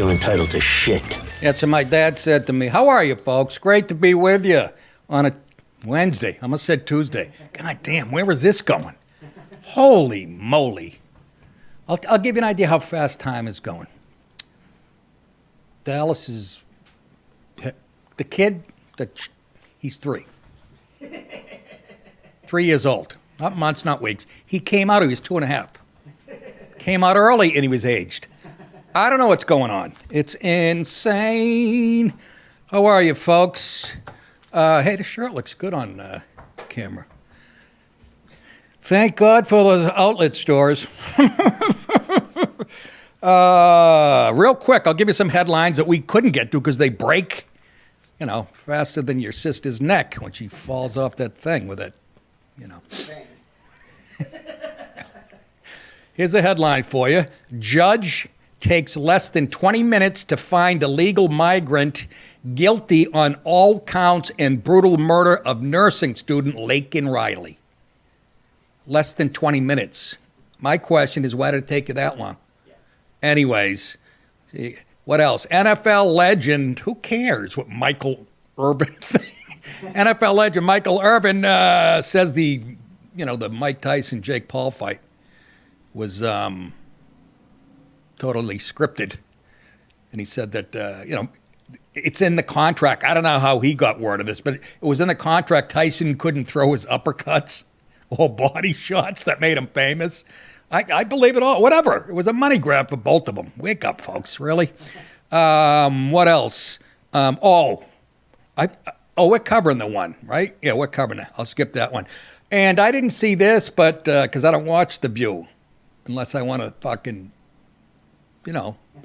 feel entitled to shit. That's what my dad said to me. How are you, folks? Great to be with you on a Wednesday. I almost said Tuesday. God damn, where was this going? Holy moly. I'll give you an idea how fast time is going. Dallas is... The kid, he's 3. 3 years old. Not months, not weeks. He came out, he was 2.5. Came out early and he was aged. I don't know what's going on. It's insane. How are you, folks? Hey, the shirt looks good on camera. Thank God for those outlet stores. Real quick, I'll give you some headlines that we couldn't get to because they break, faster than your sister's neck when she falls off that thing with it, Here's a headline for you. Judge takes less than 20 minutes to find illegal migrant guilty on all counts in brutal murder of nursing student Laken Riley. Less than 20 minutes. My question is, why did it take you that long? Anyways, what else? NFL legend, who cares what Michael Irvin thinks? NFL legend Michael Irvin says the Mike Tyson-Jake Paul fight was totally scripted. And he said that, it's in the contract. I don't know how he got word of this, but it was in the contract. Tyson couldn't throw his uppercuts or body shots that made him famous. I believe it all. Whatever. It was a money grab for both of them. Wake up, folks. Really? What else? We're covering the one, right? Yeah, we're covering it. I'll skip that one. And I didn't see this, but because I don't watch The View unless I want to fucking,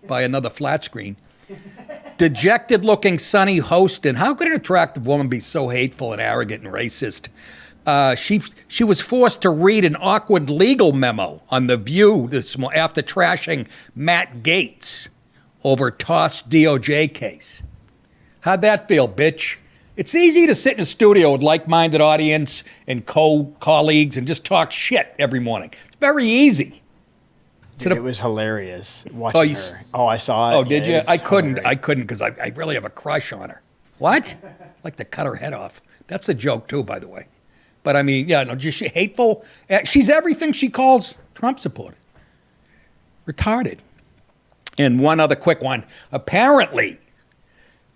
buy another flat screen. Dejected-looking Sonny Hostin. How could an attractive woman be so hateful and arrogant and racist? She was forced to read an awkward legal memo on The View after trashing Matt Gaetz over tossed DOJ case. How'd that feel, bitch? It's easy to sit in a studio with like-minded audience and colleagues and just talk shit every morning. It's very easy. Dude, it was hilarious watching her. Oh, I saw it. Oh, did you? I couldn't because I really have a crush on her. What? I'd like to cut her head off. That's a joke too, by the way. But I mean, just hateful. She's everything she calls Trump supporter. Retarded. And one other quick one. Apparently,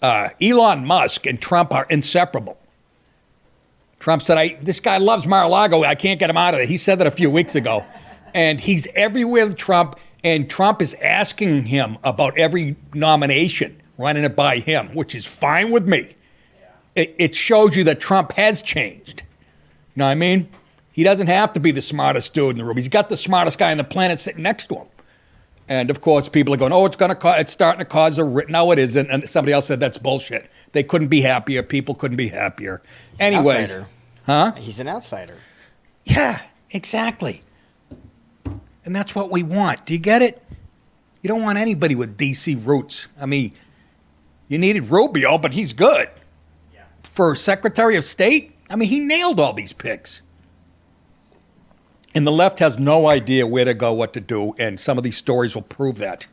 Elon Musk and Trump are inseparable. Trump said, this guy loves Mar-a-Lago. I can't get him out of it. He said that a few weeks ago. And he's everywhere with Trump, and Trump is asking him about every nomination, running it by him, which is fine with me. Yeah. It shows you that Trump has changed. You know what I mean? He doesn't have to be the smartest dude in the room. He's got the smartest guy on the planet sitting next to him. And, of course, people are going, it's starting to cause a... No, it isn't. And somebody else said that's bullshit. They couldn't be happier. People couldn't be happier. Anyways. Outsider. Huh? He's an outsider. Yeah, exactly. And that's what we want. Do you get it? You don't want anybody with D.C. roots. I mean, you needed Rubio, but he's good. Yeah. For Secretary of State, I mean, he nailed all these picks. And the left has no idea where to go, what to do, and some of these stories will prove that.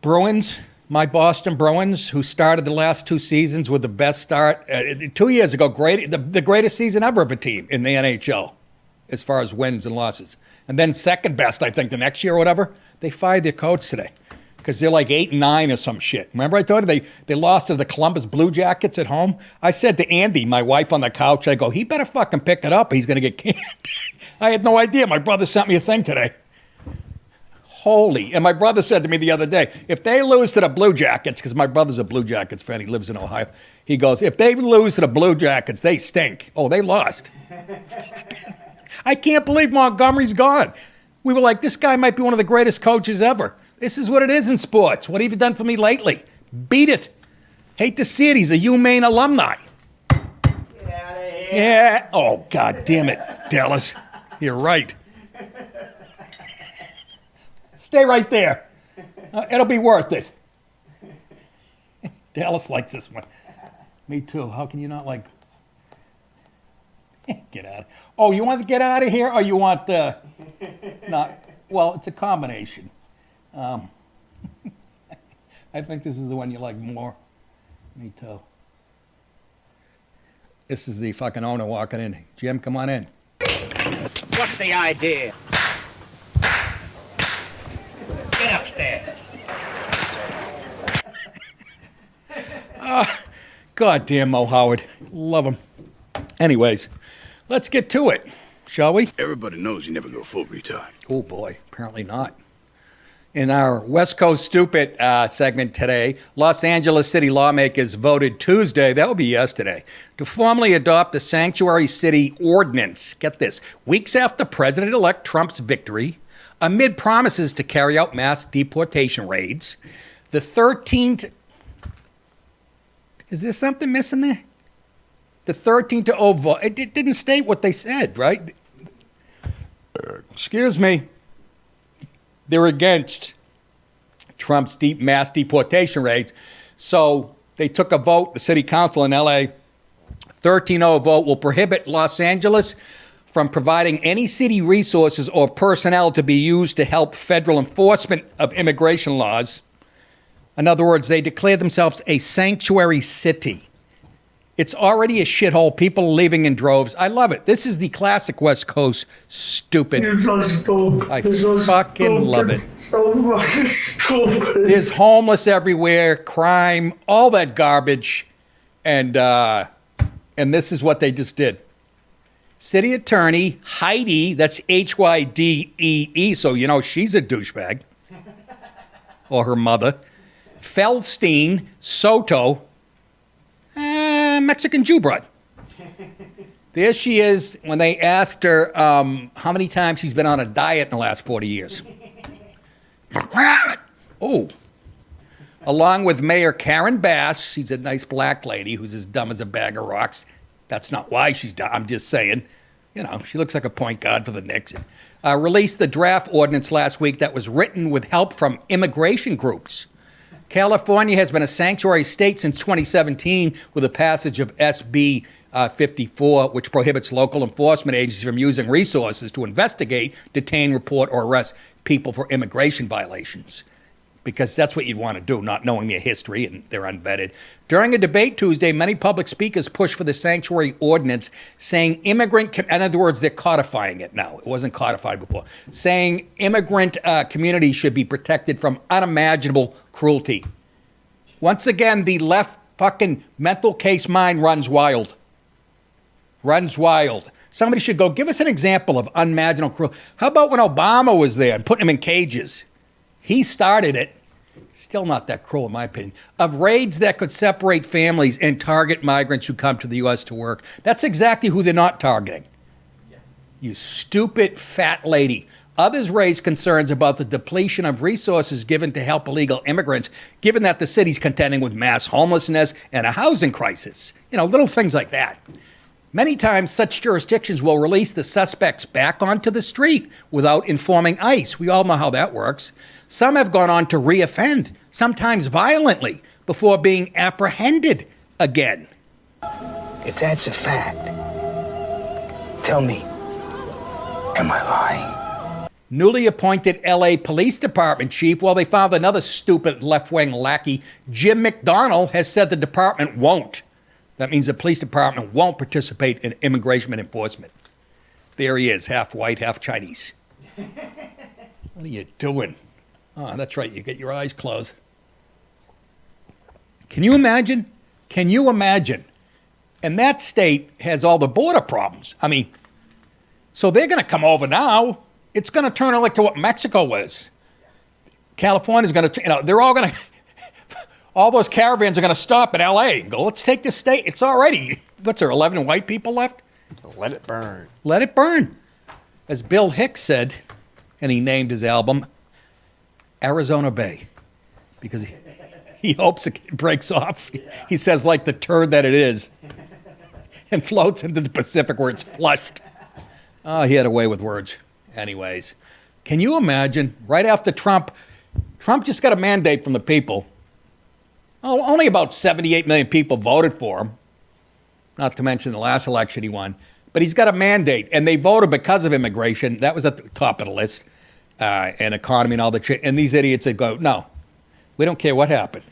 Bruins, my Boston Bruins, who started the last 2 seasons with the best start. 2 years ago, the greatest season ever of a team in the NHL. As far as wins and losses. And then second best, I think, the next year or whatever, they fired their coach today because they're like 8-9 or some shit. Remember I told you they lost to the Columbus Blue Jackets at home? I said to Andy, my wife on the couch, I go, he better fucking pick it up or he's going to get canned. I had no idea. My brother sent me a thing today. And my brother said to me the other day, if they lose to the Blue Jackets, because my brother's a Blue Jackets fan, he lives in Ohio, he goes, if they lose to the Blue Jackets, they stink. Oh, they lost. I can't believe Montgomery's gone. We were like, this guy might be one of the greatest coaches ever. This is what it is in sports. What have you done for me lately? Beat it. Hate to see it. He's a UMaine alumni. Get out of here. Yeah. Oh, God damn it, Dallas. You're right. Stay right there. It'll be worth it. Dallas likes this one. Me too. How can you not like... Get out. Oh, you want to get out of here, or you want not? Well, it's a combination. I think this is the one you like more. Me too. This is the fucking owner walking in. Jim, come on in. What's the idea? Get upstairs. Goddamn Mo Howard. Love him. Anyways, let's get to it, shall we? Everybody knows you never go full retard. Oh boy, apparently not. In our West Coast Stupid segment today, Los Angeles city lawmakers voted Tuesday, that would be yesterday, to formally adopt the sanctuary city ordinance. Get this, weeks after President-elect Trump's victory, amid promises to carry out mass deportation raids, the 13th... Is there something missing there? The 13-0 vote, it didn't state what they said, right? Excuse me. They're against Trump's mass deportation raids. So they took a vote, the city council in L.A., 13-0 vote will prohibit Los Angeles from providing any city resources or personnel to be used to help federal enforcement of immigration laws. In other words, they declare themselves a sanctuary city. It's already a shithole. People are leaving in droves. I love it. This is the classic West Coast stupid. I fucking love it. So fucking stupid. There's homeless everywhere, crime, all that garbage, and this is what they just did. City Attorney Heidi, that's Hydee, so you know she's a douchebag, or her mother. Feldstein Soto. Mexican Jew broad. There she is when they asked her how many times she's been on a diet in the last 40 years. Oh. Along with Mayor Karen Bass, she's a nice black lady who's as dumb as a bag of rocks. That's not why she's dumb. I'm just saying, you know, she looks like a point guard for the Knicks. Released the draft ordinance last week that was written with help from immigration groups. California has been a sanctuary state since 2017 with the passage of SB 54, which prohibits local enforcement agencies from using resources to investigate, detain, report, or arrest people for immigration violations. Because that's what you'd want to do, not knowing their history and they're unvetted. During a debate Tuesday, many public speakers pushed for the sanctuary ordinance, saying in other words, they're codifying it now. It wasn't codified before. Saying immigrant communities should be protected from unimaginable cruelty. Once again, the left fucking mental case mind runs wild. Runs wild. Somebody should go, give us an example of unimaginable cruelty. How about when Obama was there and putting them in cages? He started it. Still not that cruel, in my opinion. Of raids that could separate families and target migrants who come to the U.S. to work. That's exactly who they're not targeting. Yeah. You stupid fat lady. Others raised concerns about the depletion of resources given to help illegal immigrants, given that the city's contending with mass homelessness and a housing crisis. You know, little things like that. Many times, such jurisdictions will release the suspects back onto the street without informing ICE. We all know how that works. Some have gone on to reoffend, sometimes violently, before being apprehended again. If that's a fact, tell me, am I lying? Newly appointed L.A. Police Department chief, well, they found another stupid left-wing lackey. Jim McDonnell has said the department won't. That means the police department won't participate in immigration enforcement. There he is, half white, half Chinese. What are you doing? Oh, that's right, you get your eyes closed. Can you imagine? Can you imagine? And that state has all the border problems. I mean, so they're going to come over now. It's going to turn out like to what Mexico was. California's going to, you know, they're all going to, all those caravans are going to stop at L.A. and go, let's take this state. It's already, what's there, 11 white people left? Let it burn. Let it burn. As Bill Hicks said, and he named his album Arizona Bay, because he hopes it breaks off. He says, like the turd that it is, and floats into the Pacific where it's flushed. Oh, he had a way with words. Anyways, can you imagine, right after Trump just got a mandate from the people. Oh, only about 78 million people voted for him, not to mention the last election he won. But he's got a mandate, and they voted because of immigration. That was at the top of the list, and economy and all the and these idiots that go, no, We don't care what happened.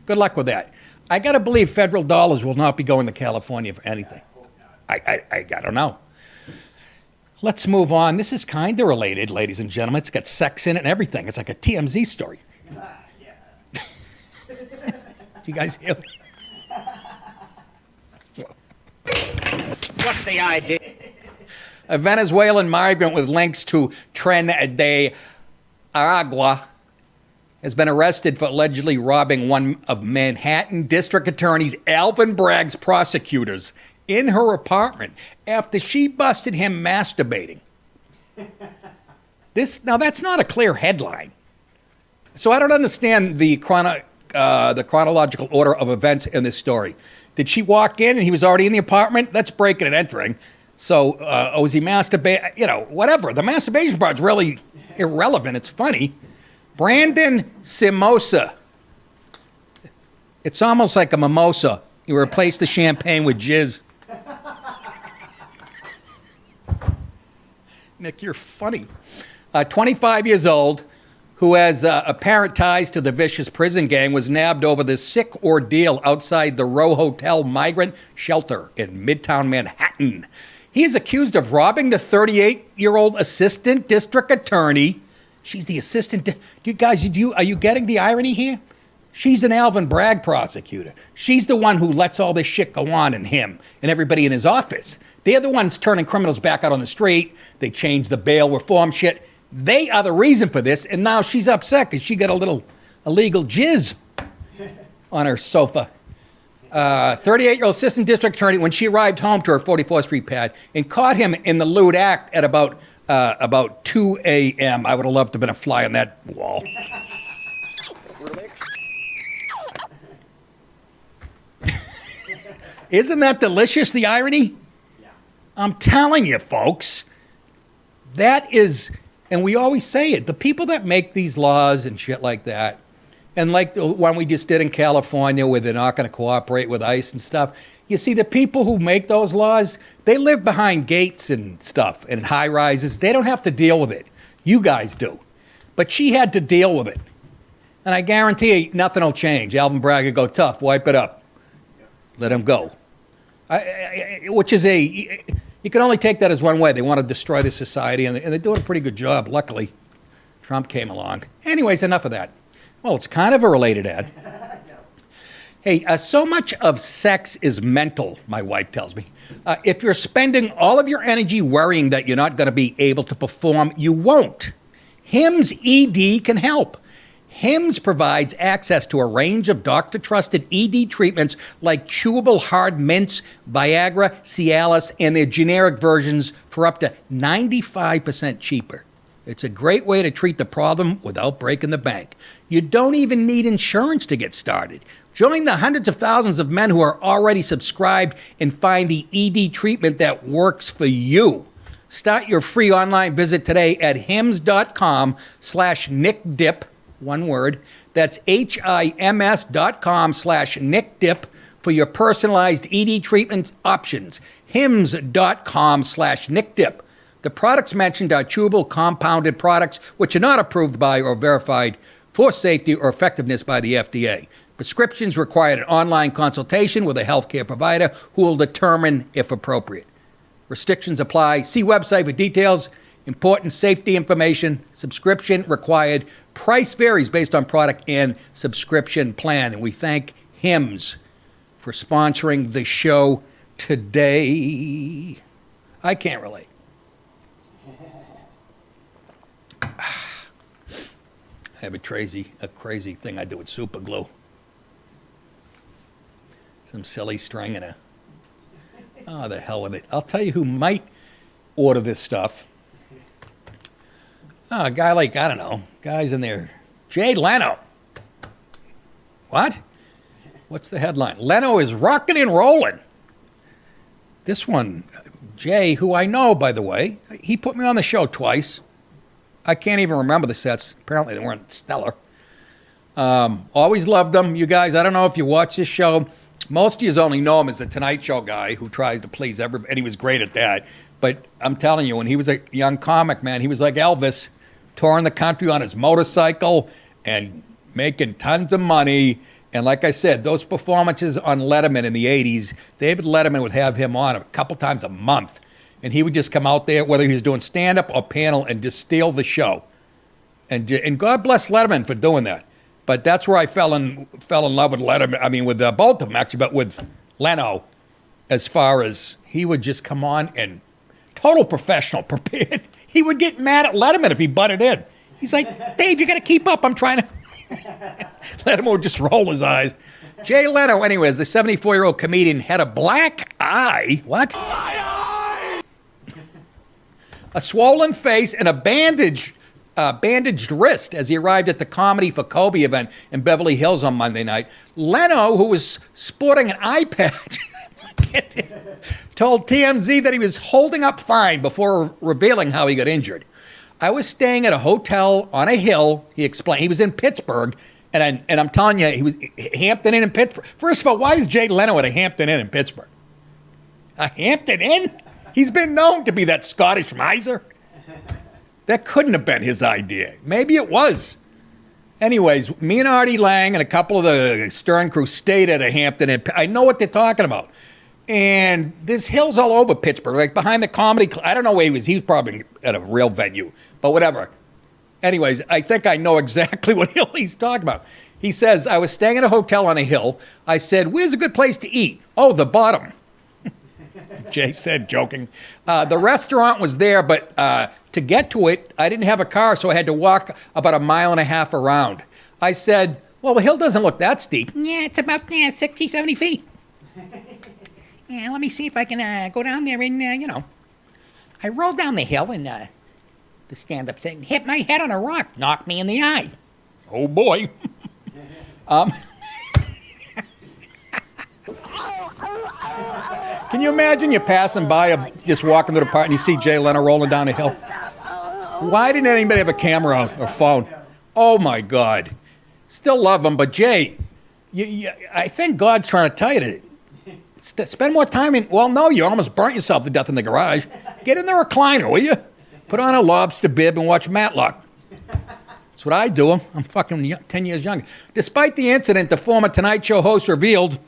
Good luck with that. I got to believe federal dollars will not be going to California for anything. I don't know. Let's move on. This is kind of related, ladies and gentlemen. It's got sex in it and everything. It's like a TMZ story. You guys hear it? What's the idea? A Venezuelan migrant with links to Tren de Aragua has been arrested for allegedly robbing one of Manhattan District Attorney Alvin Bragg's prosecutors in her apartment after she busted him masturbating. Now that's not a clear headline. So I don't understand the chronological order of events in this story. Did she walk in and he was already in the apartment? That's breaking and entering. So was he masturbating? You know, whatever. The masturbation part's really irrelevant. It's funny. Brandon Simosa. It's almost like a mimosa. You replace the champagne with jizz. Nick, you're funny. 25 years old, who has apparent ties to the vicious prison gang, was nabbed over this sick ordeal outside the Row Hotel migrant shelter in Midtown Manhattan. He is accused of robbing the 38-year-old assistant district attorney. She's the assistant. Are you getting the irony here? She's an Alvin Bragg prosecutor. She's the one who lets all this shit go on in him and everybody in his office. They're the ones turning criminals back out on the street. They changed the bail reform shit. They are the reason for this, and now she's upset because she got a little illegal jizz on her sofa. 38-year-old assistant district attorney, when she arrived home to her 44th Street pad and caught him in the lewd act at about 2 a.m. I would have loved to have been a fly on that wall. Isn't that delicious, the irony? Yeah. I'm telling you, folks, that is, and we always say it, the people that make these laws and shit like that, and like the one we just did in California where they're not going to cooperate with ICE and stuff, you see, the people who make those laws, they live behind gates and stuff and high rises. They don't have to deal with it. You guys do. But she had to deal with it. And I guarantee you, nothing will change. Alvin Bragg will go tough, wipe it up, let him go. Which is you can only take that as one way. They want to destroy the society, and they're doing a pretty good job. Luckily, Trump came along. Anyways, enough of that. Well, it's kind of a related ad. Hey, so much of sex is mental, my wife tells me. If you're spending all of your energy worrying that you're not going to be able to perform, you won't. Hims ED can help. Hims provides access to a range of doctor-trusted ED treatments like chewable hard mints, Viagra, Cialis, and their generic versions for up to 95% cheaper. It's a great way to treat the problem without breaking the bank. You don't even need insurance to get started. Join the hundreds of thousands of men who are already subscribed and find the ED treatment that works for you. Start your free online visit today at hims.com/nickdip. One word. That's HIMS.com/nickdip for your personalized ED treatment options. HIMS.com/nickdip. The products mentioned are chewable compounded products which are not approved by or verified for safety or effectiveness by the FDA. Prescriptions require an online consultation with a healthcare provider who will determine if appropriate. Restrictions apply. See website for details. Important safety information. Subscription required. Price varies based on product and subscription plan. And we thank Hims for sponsoring the show today. I can't relate. I have a crazy thing I do with super glue. Some silly string and the hell with it. I'll tell you who might order this stuff. Oh, a guy like, I don't know, guys in there. Jay Leno. What? What's the headline? Leno is rocking and rolling. This one, Jay, who I know, by the way, he put me on the show twice. I can't even remember the sets. Apparently they weren't stellar. Always loved them. You guys, I don't know if you watch this show. Most of you only know him as the Tonight Show guy who tries to please everybody, and he was great at that. But I'm telling you, when he was a young comic, man, he was like Elvis, touring the country on his motorcycle and making tons of money. And like I said, those performances on Letterman in the 80s, David Letterman would have him on a couple times a month. And he would just come out there, whether he was doing stand-up or panel, and just steal the show. And God bless Letterman for doing that. But that's where I fell in love with Letterman. I mean, with both of them, actually, but with Leno, as far as he would just come on and total professional, prepared. He would get mad at Letterman if he butted in. He's like, Dave, you got to keep up. I'm trying to. Letterman would just roll his eyes. Jay Leno, anyways, the 74-year-old comedian had a black eye. What? A swollen face and a bandaged wrist as he arrived at the Comedy for Kobe event in Beverly Hills on Monday night. Leno, who was sporting an eye patch, told TMZ that he was holding up fine before revealing how he got injured. I was staying at a hotel on a hill, he explained. He was in Pittsburgh, and I'm telling you, he was Hampton Inn in Pittsburgh. First of all, why is Jay Leno at a Hampton Inn in Pittsburgh? A Hampton Inn? He's been known to be that Scottish miser. That couldn't have been his idea. Maybe it was. Anyways, me and Artie Lang and a couple of the Stern crew stayed at a Hampton Inn. I know what they're talking about. And there's hills all over Pittsburgh, like behind the comedy club. I don't know where he was. He was probably at a real venue, but whatever. Anyways, I think I know exactly what hill he's talking about. He says, I was staying at a hotel on a hill. I said, where's a good place to eat? Oh, the bottom. Jay said, joking. The restaurant was there, but to get to it, I didn't have a car, so I had to walk about 1.5 miles around. I said, well, the hill doesn't look that steep. Yeah, it's about 60, 70 feet. Yeah, let me see if I can go down there and, I rolled down the hill and the stand-up said, hit my head on a rock, knocked me in the eye. Oh, boy. Can you imagine you're passing by, just walking through the park, and you see Jay Leno rolling down a hill? Why didn't anybody have a camera out or phone? Oh, my God. Still love him, but Jay, I think God's trying to tell you to spend more time in, well, no, you almost burnt yourself to death in the garage. Get in the recliner, will you? Put on a lobster bib and watch Matlock. That's what I do. I'm fucking 10 years younger. Despite the incident, the former Tonight Show host revealed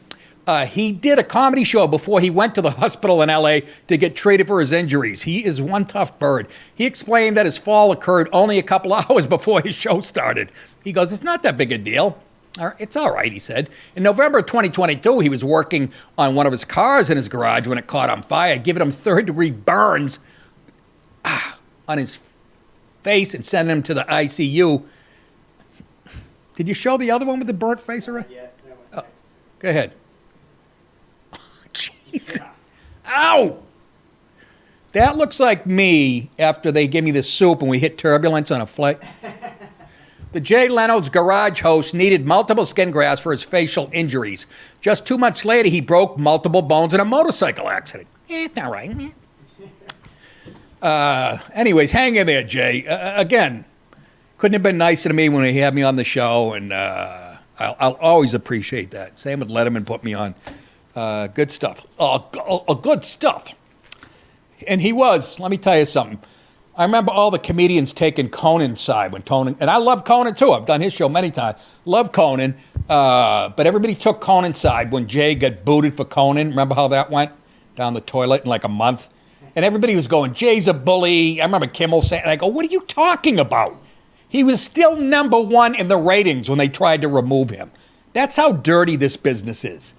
he did a comedy show before he went to the hospital in L.A. to get treated for his injuries. He is one tough bird. He explained that his fall occurred only a couple hours before his show started. He goes, it's not that big a deal. It's all right, he said. In November of 2022, he was working on one of his cars in his garage when it caught on fire, giving him third-degree burns on his face and sending him to the ICU. Did you show the other one with the burnt face already? Yeah. Oh, go ahead. Jeez. Ow! That looks like me after they give me the soup and we hit turbulence on a flight. The Jay Leno's garage host needed multiple skin grafts for his facial injuries. Just 2 months later, he broke multiple bones in a motorcycle accident. It's all right. Anyways, hang in there, Jay. Again, couldn't have been nicer to me when he had me on the show, and I'll always appreciate that. Same with Letterman put me on. Good stuff. Good stuff. And he was, let me tell you something. I remember all the comedians taking Conan's side when Conan, and I love Conan too. I've done his show many times. Love Conan. But everybody took Conan's side when Jay got booted for Conan. Remember how that went? Down the toilet in like a month. And everybody was going, Jay's a bully. I remember Kimmel saying, and I go, what are you talking about? He was still #1 in the ratings when they tried to remove him. That's how dirty this business is.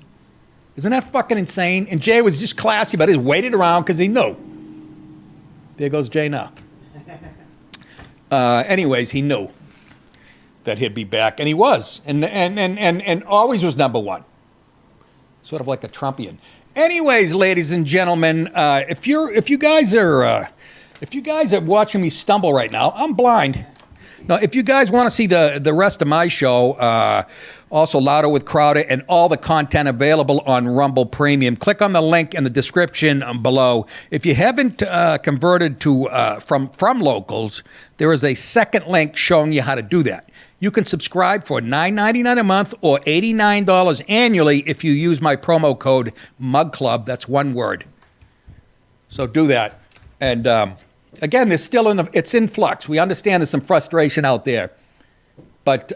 Isn't that fucking insane? And Jay was just classy, but he waited around because he knew. There goes Jay now. Anyways, he knew that he'd be back, and he was, and always was #1. Sort of like a Trumpian. Anyways, ladies and gentlemen, if you guys are watching me stumble right now, I'm blind. Now, if you guys want to see the rest of my show, also Louder with Crowder, and all the content available on Rumble Premium, click on the link in the description below. If you haven't converted to from locals, there is a second link showing you how to do that. You can subscribe for $9.99 a month or $89 annually if you use my promo code MUGCLUB. That's one word. So do that. And again, it's in flux. We understand there's some frustration out there. But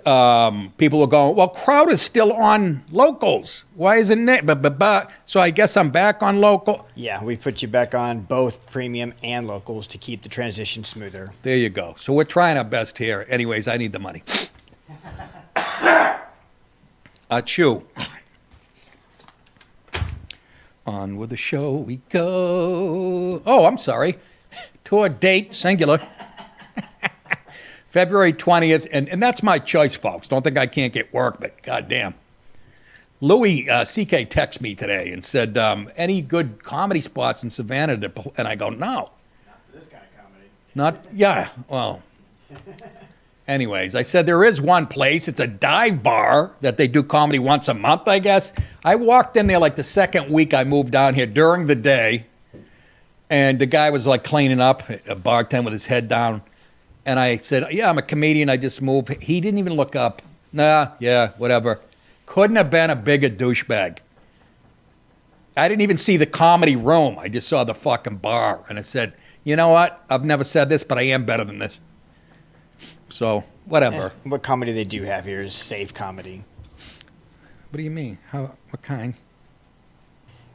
people were going, well, Crowder's still on locals. Why isn't it? So I guess I'm back on local. Yeah, we put you back on both premium and locals to keep the transition smoother. There you go. So we're trying our best here. Anyways, I need the money. Achoo. On with the show we go. Oh, I'm sorry. Tour date, singular. February 20th, and that's my choice, folks. Don't think I can't get work, but goddamn. Louis C.K. texted me today and said, any good comedy spots in Savannah? And I go, no. Not for this kind of comedy. Not, yeah, well. Anyways, I said there is one place. It's a dive bar that they do comedy once a month, I guess. I walked in there like the second week I moved down here during the day, and the guy was like cleaning up, a bartender with his head down. And I said, yeah, I'm a comedian. I just moved. He didn't even look up. Nah, yeah, whatever. Couldn't have been a bigger douchebag. I didn't even see the comedy room. I just saw the fucking bar. And I said, you know what? I've never said this, but I am better than this. So, whatever. What comedy they do have here is safe comedy. What do you mean? What kind?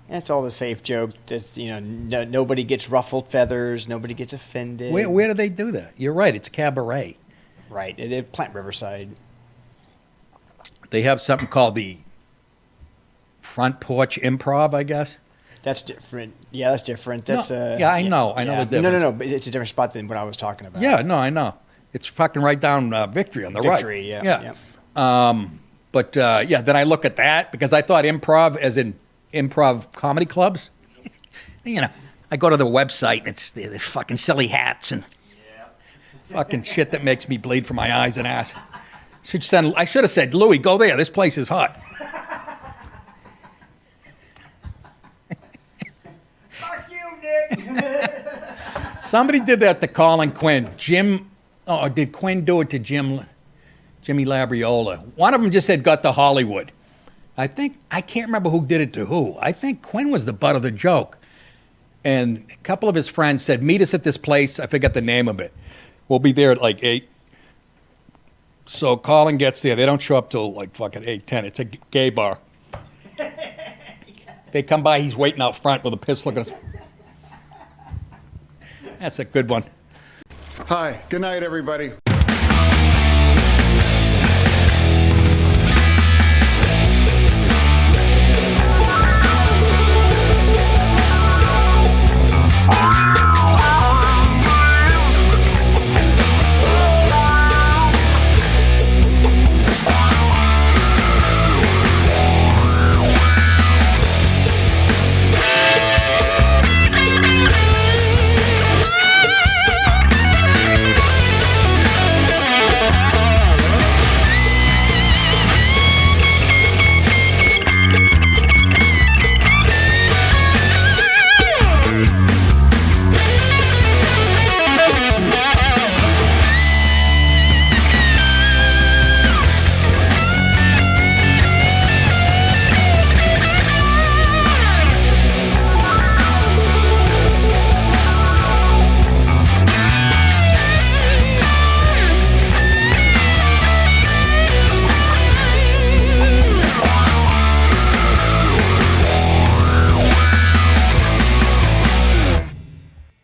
It's all the safe joke that, nobody gets ruffled feathers, nobody gets offended. Where do they do that? You're right. It's cabaret. Right. They Plant Riverside. They have something called the Front Porch Improv, I guess. That's different. Yeah, that's different. That's yeah, I know. I know the difference. No. But it's a different spot than what I was talking about. Yeah, no, I know. It's fucking right down Victory on the right. Victory, yeah. Yeah. But then I look at that because I thought improv as in improv comedy clubs. I go to the website and it's the fucking silly hats and fucking shit that makes me bleed from my eyes and ass. I should have said, Louis, go there. This place is hot. Fuck you, Nick. Somebody did that to Colin Quinn. Did Quinn do it to Jimmy Labriola? One of them just said, got to Hollywood. I can't remember who did it to who. I think Quinn was the butt of the joke. And a couple of his friends said, meet us at this place. I forget the name of it. We'll be there at like 8. So Colin gets there. They don't show up till like fucking 8:10. It's a gay bar. They come by. He's waiting out front with a pistol. That's a good one. Hi. Good night, everybody.